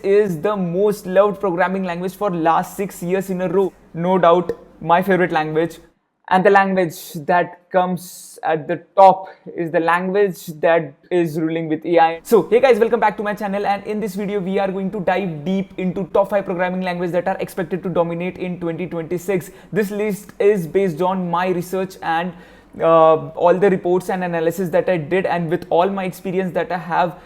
is the most loved programming language for last 6 years in a row. No doubt, my favorite language. And the language that comes at the top is the language that is ruling with AI. So, hey guys, welcome back to my channel. And in this video, we are going to dive deep into top 5 programming languages that are expected to dominate in 2026. This list is based on my research and all the reports and analysis that I did, and with all my experience that I have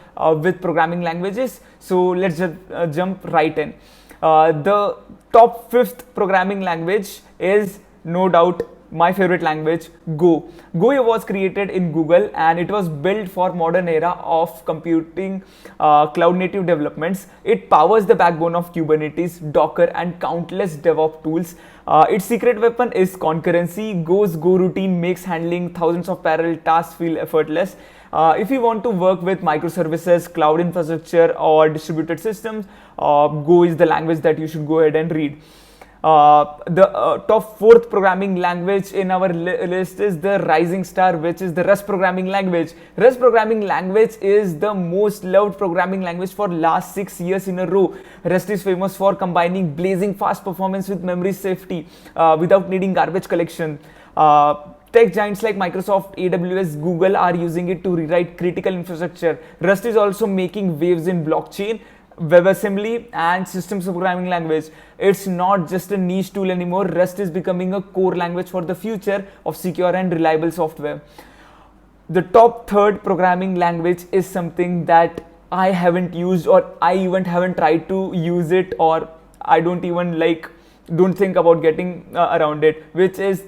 with programming languages. So let's just jump right in. The top 5th programming language is no doubt my favorite language, Go. Go was created in Google and it was built for modern era of computing cloud native developments. It powers the backbone of Kubernetes, Docker and countless DevOps tools. Its secret weapon is concurrency. Go's Go routine makes handling thousands of parallel tasks feel effortless. If you want to work with microservices, cloud infrastructure or distributed systems, Go is the language that you should go ahead and read. The top 4th programming language in our list is the rising star, which is the Rust programming language. Rust programming language is the most loved programming language for last 6 years in a row. Rust is famous for combining blazing fast performance with memory safety without needing garbage collection. Tech giants like Microsoft, AWS, Google are using it to rewrite critical infrastructure. Rust is also making waves in blockchain, WebAssembly and systems programming language. It's not just a niche tool anymore. Rust is becoming a core language for the future of secure and reliable software. The top 3rd programming language is something that I haven't used, or I even haven't tried to use it, or I don't even don't think about getting around it, which is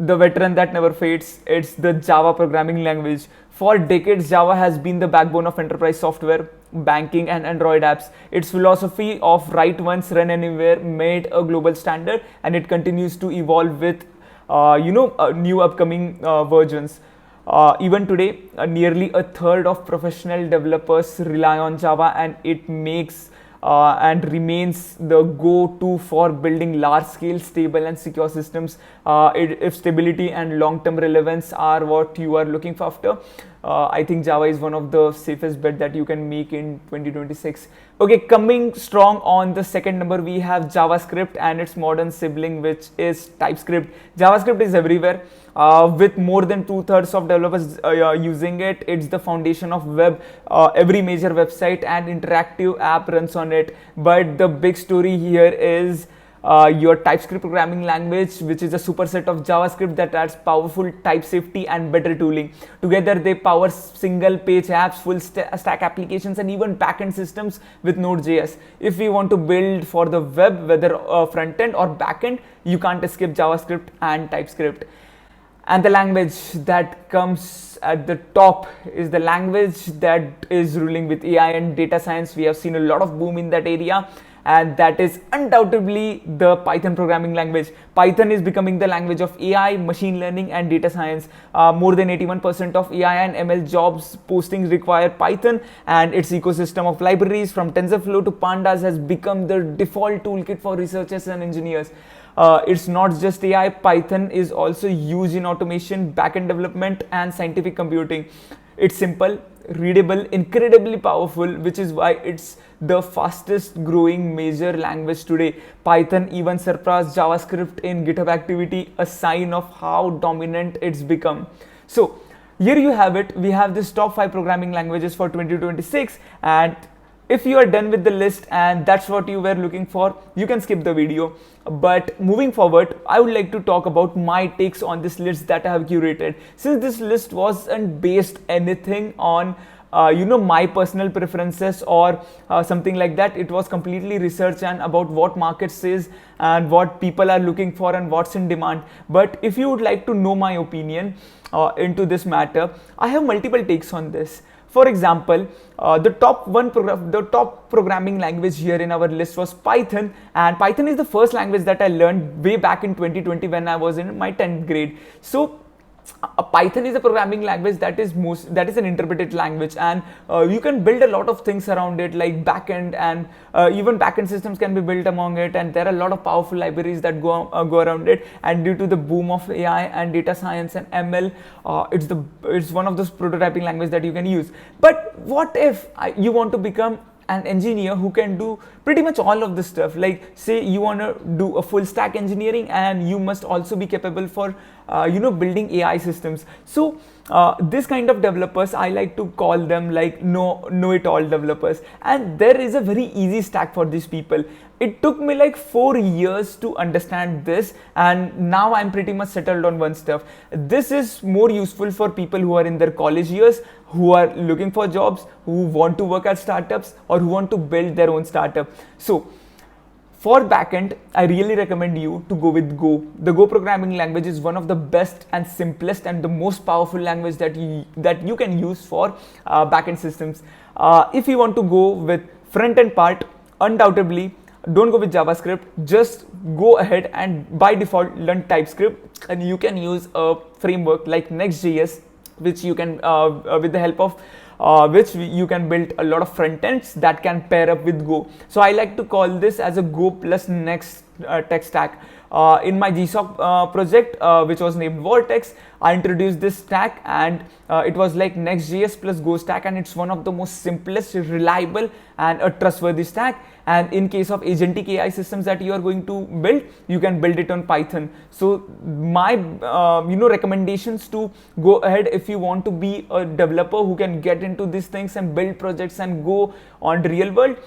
the veteran that never fades. It's the Java programming language. For decades, Java has been the backbone of enterprise software, banking and Android apps. Its philosophy of write once, run anywhere made a global standard, and it continues to evolve with new upcoming versions. Even today, nearly a third of professional developers rely on Java, and it makes and remains the go-to for building large-scale, stable and secure systems. If stability and long-term relevance are what you are looking for after, I think Java is one of the safest bet that you can make in 2026. Okay, coming strong on the second number, we have JavaScript and its modern sibling, which is TypeScript. JavaScript is everywhere. With more than 2/3 of developers using it. It's the foundation of web. Every major website and interactive app runs on it. But the big story here is your TypeScript programming language, which is a superset of JavaScript that adds powerful type safety and better tooling. Together, they power single page apps, full stack applications, and even backend systems with Node.js. If we want to build for the web, whether front end or backend, you can't escape JavaScript and TypeScript. And the language that comes at the top is the language that is ruling with AI and data science. We have seen a lot of boom in that area, and that is undoubtedly the Python programming language. Python is becoming the language of AI, machine learning and data science. More than 81% of AI and ML jobs postings require Python, and its ecosystem of libraries from TensorFlow to Pandas has become the default toolkit for researchers and engineers. It's not just AI. Python is also used in automation, backend development and scientific computing. It's simple, readable, incredibly powerful, which is why it's the fastest growing major language today. Python even surpassed JavaScript in GitHub activity, a sign of how dominant it's become. So here you have it. We have this top 5 programming languages for 2026, and if you are done with the list and that's what you were looking for, you can skip the video. But moving forward, I would like to talk about my takes on this list that I have curated. Since this list wasn't based anything on my personal preferences or something like that, it was completely research and about what market says and what people are looking for and what's in demand. But if you would like to know my opinion into this matter, I have multiple takes on this. For example, the top programming language here in our list was Python, and Python is the first language that I learned way back in 2020 when I was in my 10th grade. So Python is a programming language that is an interpreted language, and you can build a lot of things around it, like backend, and even backend systems can be built among it, and there are a lot of powerful libraries that go around it. And due to the boom of AI and data science and ML, it's one of those prototyping language that you can use. But what if you want to become an engineer who can do pretty much all of this stuff. Like say you want to do a full stack engineering, and you must also be capable for building AI systems. So this kind of developers, I like to call them like know it all developers. And there is a very easy stack for these people. It took me like 4 years to understand this, and now I'm pretty much settled on one stuff. This is more useful for people who are in their college years, who are looking for jobs, who want to work at startups, or who want to build their own startup. So for backend, I really recommend you to go with Go. The Go programming language is one of the best and simplest and the most powerful language that you can use for backend systems. If you want to go with front end part, undoubtedly don't go with JavaScript. Just go ahead and by default learn TypeScript, and you can use a framework like Next.js, which you can with the help of which you can build a lot of front ends that can pair up with Go. So I like to call this as a Go plus Next tech stack. In my GSOC project, which was named Vortex, I introduced this stack, and it was like Next.js plus Go stack, and it's one of the most simplest, reliable, and a trustworthy stack. And in case of agentic AI systems that you are going to build, you can build it on Python. So my recommendations to go ahead if you want to be a developer who can get into these things and build projects and go on the real world,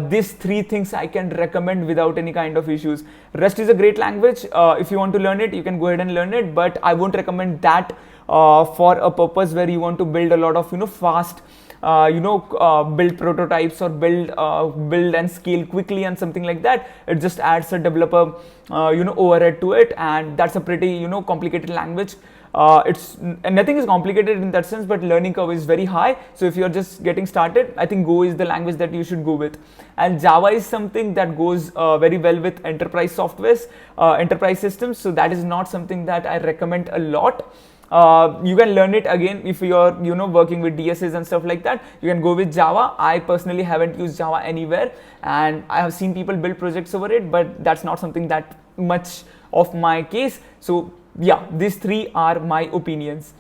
these 3 things I can recommend without any kind of issues. Rest is a great language. If you want to learn it, you can go ahead and learn it, but I won't recommend that for a purpose where you want to build a lot of fast build prototypes or build and scale quickly and something like that. It just adds a developer overhead to it, and that's a pretty complicated language. It's nothing is complicated in that sense, but learning curve is very high. So if you're just getting started, I think Go is the language that you should go with. And Java is something that goes very well with enterprise softwares, enterprise systems. So that is not something that I recommend a lot. You can learn it again if you're working with DSAs and stuff like that. You can go with Java. I personally haven't used Java anywhere, and I have seen people build projects over it, but that's not something that much of my case. So yeah, these 3 are my opinions.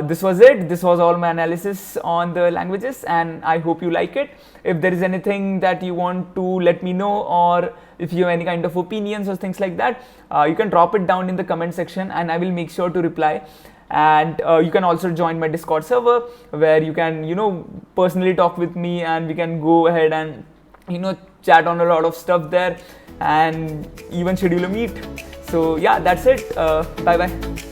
This was it. This was all my analysis on the languages, and I hope you like it. If there is anything that you want to let me know, or if you have any kind of opinions or things like that, you can drop it down in the comment section, and I will make sure to reply. And you can also join my Discord server, where you can personally talk with me, and we can go ahead and chat on a lot of stuff there, and even schedule a meet. So yeah, that's it. Bye bye.